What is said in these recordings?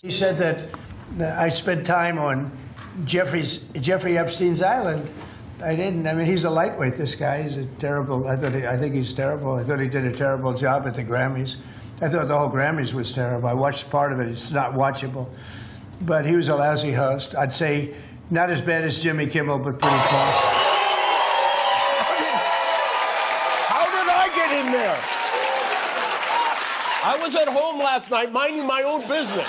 He said that I spent time on Jeffrey Epstein's island. I didn't. I mean, he's a lightweight, this guy. He's a terrible, I think he's terrible. I thought he did a terrible job at the Grammys. I thought the whole Grammys was terrible. I watched part of it. It's not watchable. But he was a lousy host. I'd say not as bad as Jimmy Kimmel, but pretty close. How did I get in there? I was at home last night minding my own business.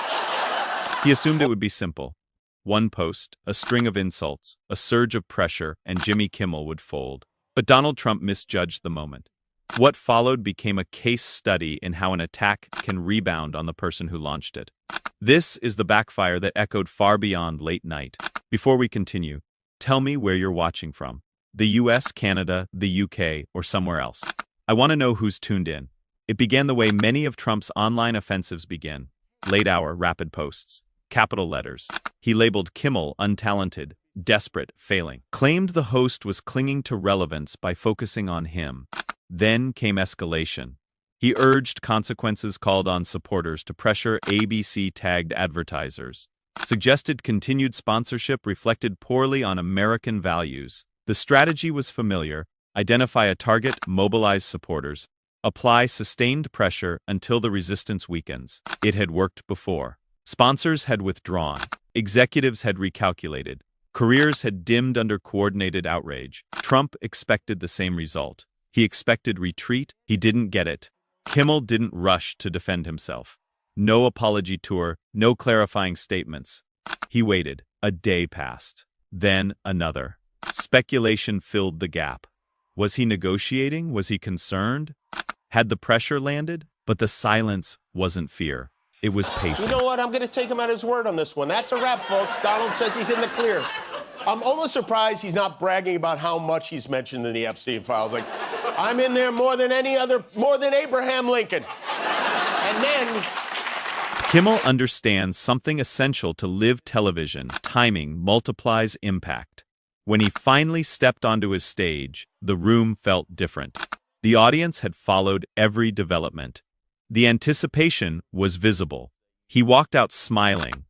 He assumed it would be simple. One post, a string of insults, a surge of pressure, and Jimmy Kimmel would fold. But Donald Trump misjudged the moment. What followed became a case study in how an attack can rebound on the person who launched it. This is the backfire that echoed far beyond late night. Before we continue, tell me where you're watching from. The US, Canada, the UK, or somewhere else. I want to know who's tuned in. It began the way many of Trump's online offensives begin. Late-hour, rapid posts. Capital letters. He labeled Kimmel untalented, desperate, failing. Claimed the host was clinging to relevance by focusing on him. Then came escalation. He urged consequences, called on supporters to pressure ABC-tagged advertisers. Suggested continued sponsorship reflected poorly on American values. The strategy was familiar. Identify a target, mobilize supporters. Apply sustained pressure until the resistance weakens. It had worked before. Sponsors had withdrawn. Executives had recalculated. Careers had dimmed under coordinated outrage. Trump expected the same result. He expected retreat. He didn't get it. Kimmel didn't rush to defend himself. No apology tour, no clarifying statements. He waited. A day passed. Then another. Speculation filled the gap. Was he negotiating? Was he concerned? Had the pressure landed? But the silence wasn't fear. It was pacing. You know what? I'm going to take him at his word on this one. That's a wrap, folks. Donald says he's in the clear. I'm almost surprised he's not bragging about how much he's mentioned in the Epstein files. Like, I'm in there more than Abraham Lincoln. And then Kimmel understands something essential to live television. Timing multiplies impact. When he finally stepped onto his stage, the room felt different. The audience had followed every development. The anticipation was visible. He walked out smiling.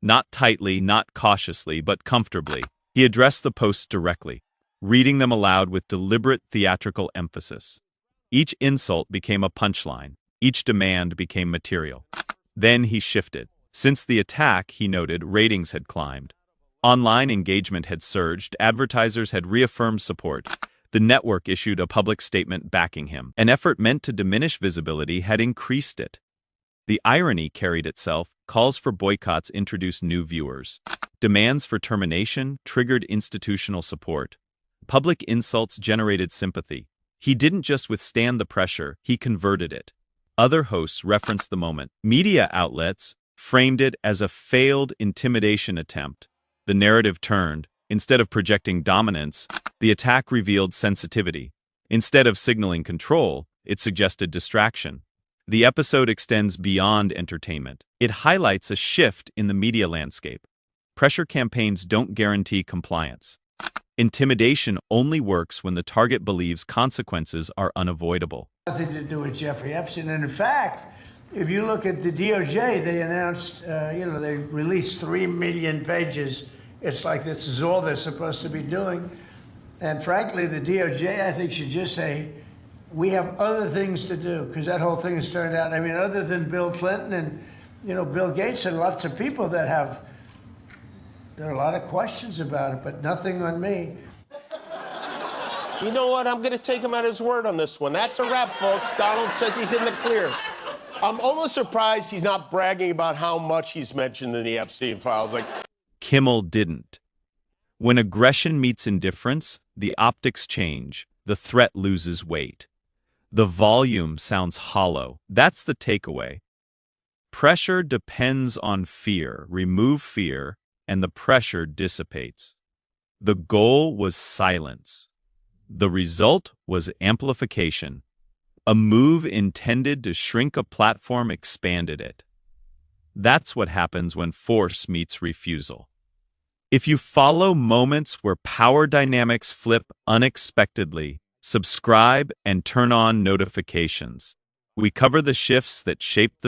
Not tightly, not cautiously, but comfortably. He addressed the posts directly, reading them aloud with deliberate theatrical emphasis. Each insult became a punchline. Each demand became material. Then he shifted. Since the attack, he noted, ratings had climbed. Online engagement had surged. Advertisers had reaffirmed support. The network issued a public statement backing him. An effort meant to diminish visibility had increased it. The irony carried itself. Calls for boycotts introduced new viewers. Demands for termination triggered institutional support. Public insults generated sympathy. He didn't just withstand the pressure, he converted it. Other hosts referenced the moment. Media outlets framed it as a failed intimidation attempt. The narrative turned. Instead of projecting dominance, the attack revealed sensitivity. Instead of signaling control, it suggested distraction. The episode extends beyond entertainment. It highlights a shift in the media landscape. Pressure campaigns don't guarantee compliance. Intimidation only works when the target believes consequences are unavoidable. Nothing to do with Jeffrey Epstein. And in fact, if you look at the DOJ, they announced, they released 3 million pages. It's like this is all they're supposed to be doing. And frankly, the DOJ, I think, should just say, we have other things to do, because that whole thing has turned out, I mean, other than Bill Clinton and, Bill Gates and lots of people that there are a lot of questions about it, but nothing on me. You know what? I'm going to take him at his word on this one. That's a wrap, folks. Donald says he's in the clear. I'm almost surprised he's not bragging about how much he's mentioned in the Epstein files. Like, Kimmel didn't. When aggression meets indifference, the optics change. The threat loses weight. The volume sounds hollow. That's the takeaway. Pressure depends on fear. Remove fear, and the pressure dissipates. The goal was silence. The result was amplification. A move intended to shrink a platform expanded it. That's what happens when force meets refusal. If you follow moments where power dynamics flip unexpectedly, subscribe and turn on notifications. We cover the shifts that shape the